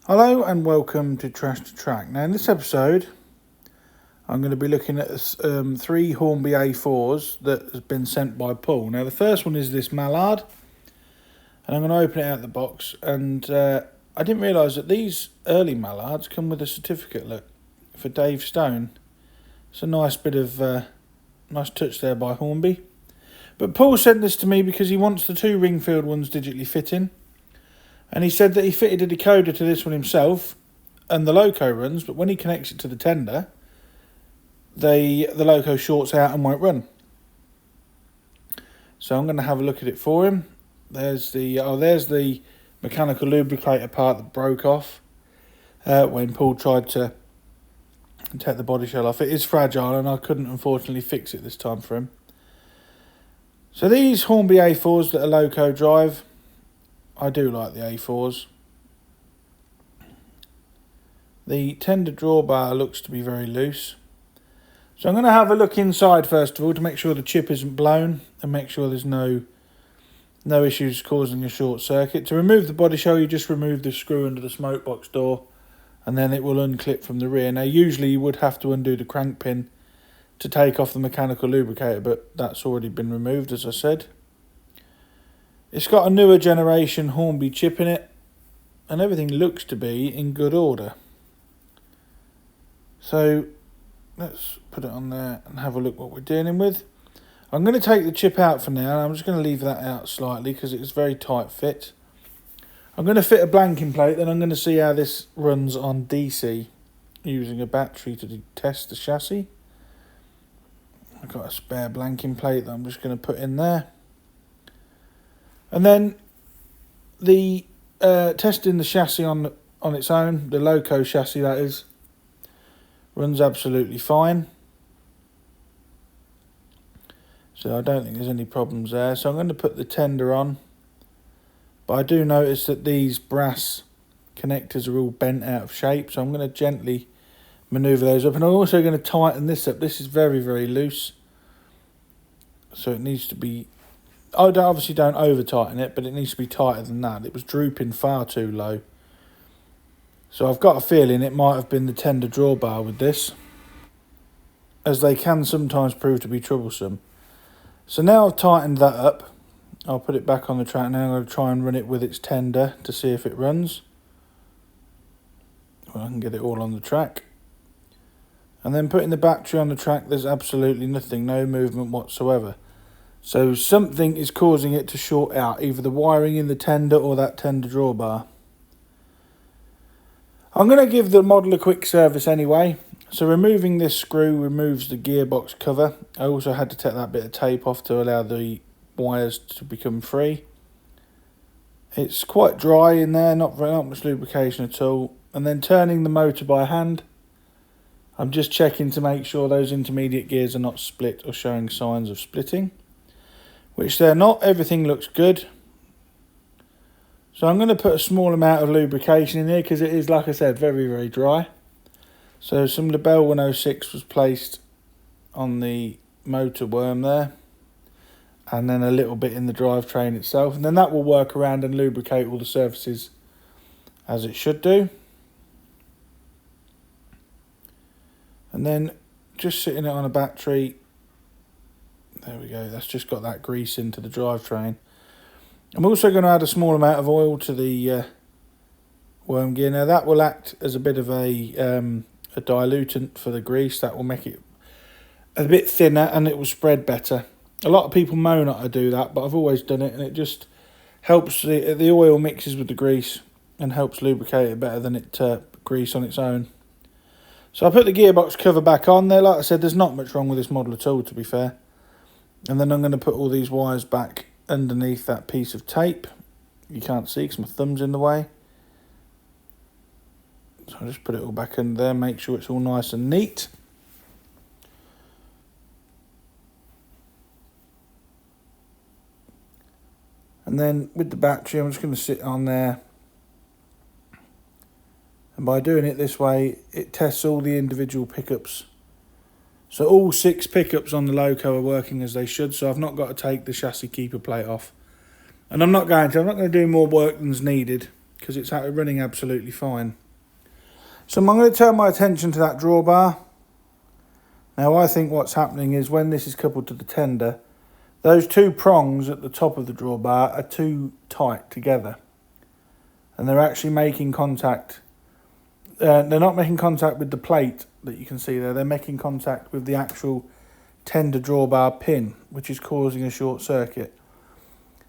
Hello and welcome to Trash to Track. Now in this episode I'm going to be looking at three Hornby A4s that has been sent by Paul. Now the first one is this Mallard, and I'm going to open it out of the box, and I didn't realise that these early Mallards come with a certificate, look, for Dave Stone. It's a nice bit of nice touch there by Hornby. But Paul sent this to me because he wants the two Ringfield ones digitally fitting. And he said that he fitted a decoder to this one himself, and the loco runs, but when he connects it to the tender, the loco shorts out and won't run. So I'm going to have a look at it for him. There's the mechanical lubricator part that broke off when Paul tried to take the body shell off. It is fragile, and I couldn't unfortunately fix it this time for him. So these Hornby A4s that are loco drive, I do like the A4s. The tender drawbar looks to be very loose. So I'm going to have a look inside first of all to make sure the chip isn't blown and make sure there's no issues causing a short circuit. To remove the body shell, you just remove the screw under the smoke box door and then it will unclip from the rear. Now usually you would have to undo the crank pin to take off the mechanical lubricator, but that's already been removed, as I said. It's got a newer generation Hornby chip in it, and everything looks to be in good order. So let's put it on there and have a look what we're dealing with. I'm going to take the chip out for now. I'm just going to leave that out slightly because it's very tight fit. I'm going to fit a blanking plate, then I'm going to see how this runs on DC using a battery to test the chassis. I've got a spare blanking plate that I'm just going to put in there. And then the testing the chassis on its own, the loco chassis that is, runs absolutely fine. So I don't think there's any problems there. So I'm going to put the tender on. But I do notice that these brass connectors are all bent out of shape. So I'm going to gently manoeuvre those up. And I'm also going to tighten this up. This is very, very loose. So it needs to be... I obviously don't over tighten it, but it needs to be tighter than that. It was drooping far too low. So I've got a feeling it might have been the tender drawbar with this, as they can sometimes prove to be troublesome. So now I've tightened that up, I'll put it back on the track. Now I'm going to try and run it with its tender to see if it runs. Well, I can get it all on the track. And then putting the battery on the track, there's absolutely nothing, no movement whatsoever. So something is causing it to short out, either the wiring in the tender or that tender drawbar. I'm going to give the model a quick service anyway. So removing this screw removes the gearbox cover. I also had to take that bit of tape off to allow the wires to become free. It's quite dry in there, not much lubrication at all. And then turning the motor by hand, I'm just checking to make sure those intermediate gears are not split or showing signs of splitting, which they're not. Everything looks good. So I'm going to put a small amount of lubrication in here because it is, like I said, very, very dry. So some Labelle 106 was placed on the motor worm there, and then a little bit in the drivetrain itself, and then that will work around and lubricate all the surfaces as it should do. And then just sitting it on a battery, there we go, that's just got that grease into the drivetrain. I'm also going to add a small amount of oil to the worm gear. Now that will act as a bit of a dilutant for the grease. That will make it a bit thinner and it will spread better. A lot of people moan that I do that, but I've always done it, and it just helps. The oil mixes with the grease and helps lubricate it better than it grease on its own. So I put the gearbox cover back on there. Like I said, there's not much wrong with this model at all, to be fair. And then I'm going to put all these wires back underneath that piece of tape. You can't see because my thumb's in the way. So I'll just put it all back under there, make sure it's all nice and neat. And then with the battery, I'm just going to sit on there. And by doing it this way, it tests all the individual pickups. So all 6 pickups on the loco are working as they should, so I've not got to take the chassis keeper plate off. And I'm not going to do more work than's needed. because it's running absolutely fine. So I'm going to turn my attention to that drawbar. Now I think what's happening is when this is coupled to the tender, those two prongs at the top of the drawbar are too tight together. And they're actually making contact. They're not making contact with the plate that you can see there. They're making contact with the actual tender drawbar pin, which is causing a short circuit.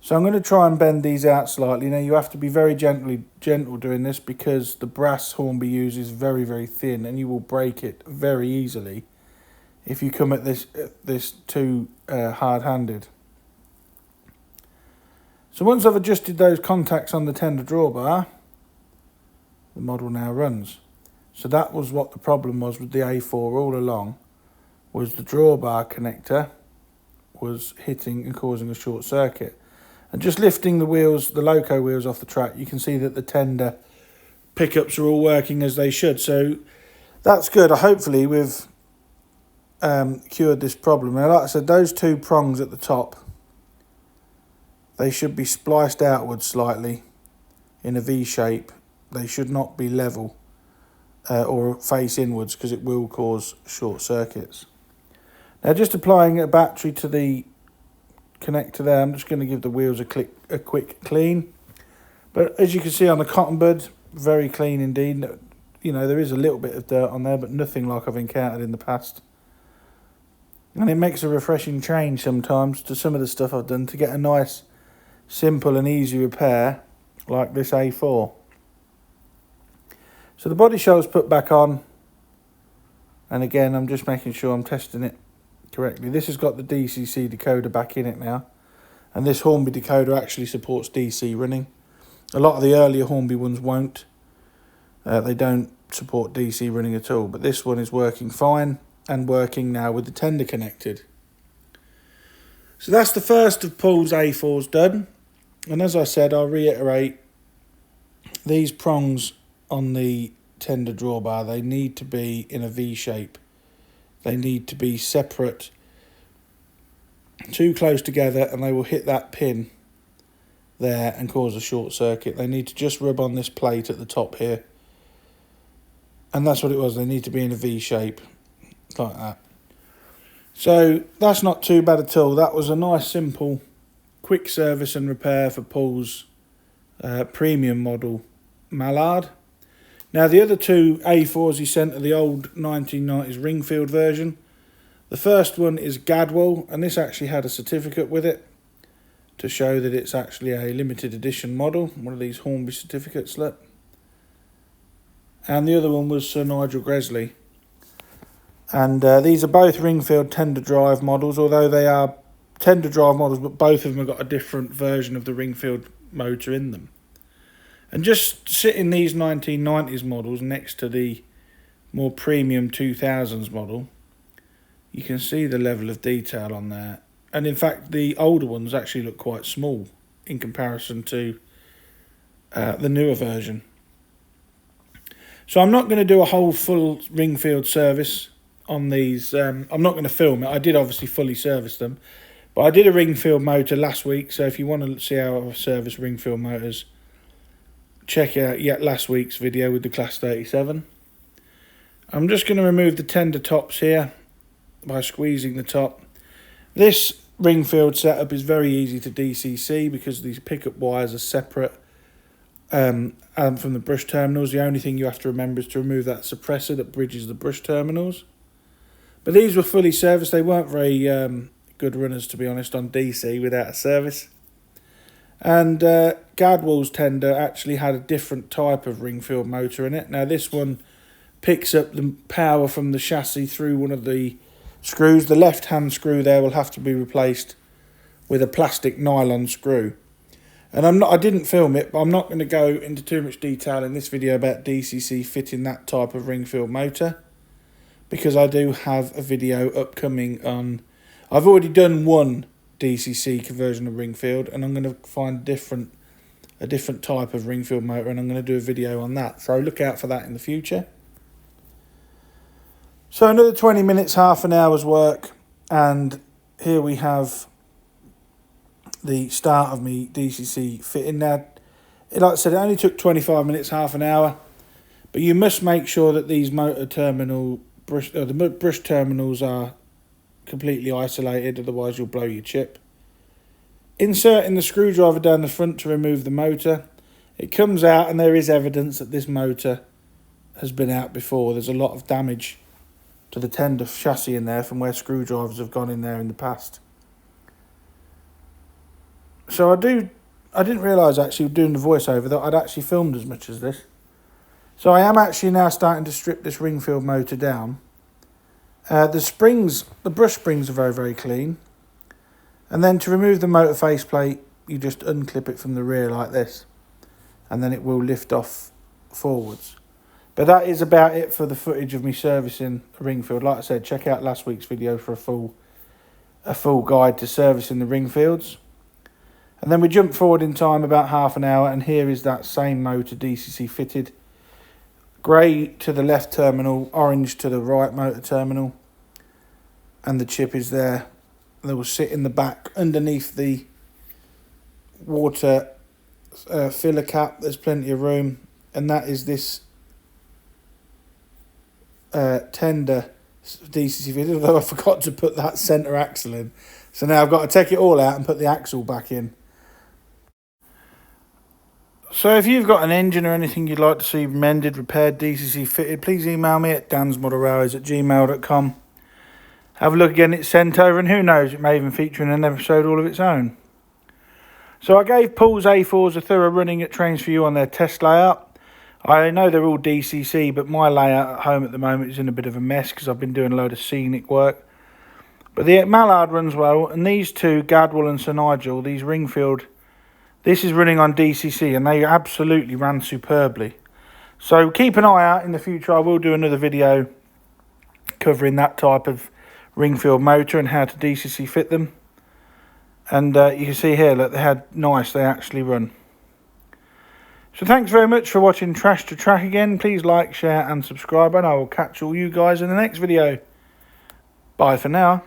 So I'm going to try and bend these out slightly. Now you have to be very gentle doing this because the brass Hornby uses very, very thin, and you will break it very easily if you come at this too hard-handed. So once I've adjusted those contacts on the tender drawbar, the model now runs. So that was what the problem was with the A4 all along, was the drawbar connector was hitting and causing a short circuit. And just lifting the wheels, the loco wheels off the track, you can see that the tender pickups are all working as they should. So that's good. Hopefully we've cured this problem. Now, like I said, those two prongs at the top, they should be spliced outwards slightly in a V shape. They should not be level or face inwards, because it will cause short circuits. Now, just applying a battery to the connector there, I'm just going to give the wheels a quick clean. But as you can see on the cotton bud, very clean indeed. You know, there is a little bit of dirt on there, but nothing like I've encountered in the past. And it makes a refreshing change sometimes to some of the stuff I've done to get a nice, simple and easy repair like this A4. So the body shell's put back on, and again I'm just making sure I'm testing it correctly. This has got the DCC decoder back in it now, and this Hornby decoder actually supports DC running. A lot of the earlier Hornby ones won't. They don't support DC running at all, but this one is working fine and working now with the tender connected. So that's the first of Paul's A4s done, and as I said, I'll reiterate, these prongs on the tender drawbar, they need to be in a V shape. They need to be separate, too close together, and they will hit that pin there and cause a short circuit. They need to just rub on this plate at the top here, and that's what it was. They need to be in a V shape like that. So that's not too bad at all. That was a nice, simple, quick service and repair for Paul's premium model Mallard. Now, the other two A4s he sent are the old 1990s Ringfield version. The first one is Gadwell, and this actually had a certificate with it to show that it's actually a limited edition model, one of these Hornby certificates, look. And the other one was Sir Nigel Gresley. And these are both Ringfield tender drive models, although they are tender drive models, but both of them have got a different version of the Ringfield motor in them. And just sitting these 1990s models next to the more premium 2000s model, you can see the level of detail on there. And in fact, the older ones actually look quite small in comparison to the newer version. So I'm not going to do a whole full Ringfield service on these. I'm not going to film it. I did obviously fully service them, but I did a Ringfield motor last week. So if you want to see how I service Ringfield motors, check out last week's video with the Class 37. I'm just going to remove the tender tops here by squeezing the top. This Ringfield setup is very easy to DCC because these pickup wires are separate from the brush terminals. The only thing you have to remember is to remove that suppressor that bridges the brush terminals. But these were fully serviced. They weren't very good runners, to be honest, on DC without a service. And Gadwell's tender actually had a different type of Ringfield motor in it. Now this one picks up the power from the chassis through one of the screws. The left hand screw there will have to be replaced with a plastic nylon screw. And I didn't film it, but I'm not going to go into too much detail in this video about DCC fitting that type of Ringfield motor, because I do have a video upcoming on. I've already done one DCC conversion of Ringfield, and I'm going to find a different type of Ringfield motor, and I'm going to do a video on that. So look out for that in the future. So another 20 minutes, half an hour's work, and here we have the start of me DCC fitting. Now, Like I said, it only took 25 minutes, half an hour. But you must make sure that these motor terminal the brush terminals are completely isolated, otherwise you'll blow your chip. Inserting the screwdriver down the front to remove the motor. It comes out and there is evidence that this motor has been out before. There's a lot of damage to the tender chassis in there from where screwdrivers have gone in there in the past. So I didn't realise actually doing the voiceover that I'd actually filmed as much as this. So I am actually now starting to strip this Ringfield motor down. The brush springs are very, very clean. And then to remove the motor faceplate, you just unclip it from the rear like this. And then it will lift off forwards. But that is about it for the footage of me servicing a Ringfield. Like I said, check out last week's video for a full guide to servicing the Ringfields. And then we jump forward in time about half an hour, and here is that same motor DCC fitted. Grey to the left terminal, orange to the right motor terminal. And the chip is there. They will sit in the back underneath the water filler cap. There's plenty of room. And that is this tender DCC fitted, although I forgot to put that centre axle in. So now I've got to take it all out and put the axle back in. So if you've got an engine or anything you'd like to see mended, repaired, DCC fitted, please email me at dansmodelrailways@gmail.com. Have a look again, it's sent over, and who knows, it may even feature in an episode all of its own. So I gave Paul's A4s a thorough running at Trains For You on their test layout. I know they're all DCC, but my layout at home at the moment is in a bit of a mess because I've been doing a load of scenic work. But the Mallard runs well, and these two, Gadwell and Sir Nigel, these Ringfield, this is running on DCC, and they absolutely ran superbly. So keep an eye out in the future. I will do another video covering that type of Ringfield motor and how to DCC fit them. And you can see here, look, they actually run. So thanks very much for watching Trash to Track again. Please like, share and subscribe, and I will catch all you guys in the next video. Bye for now.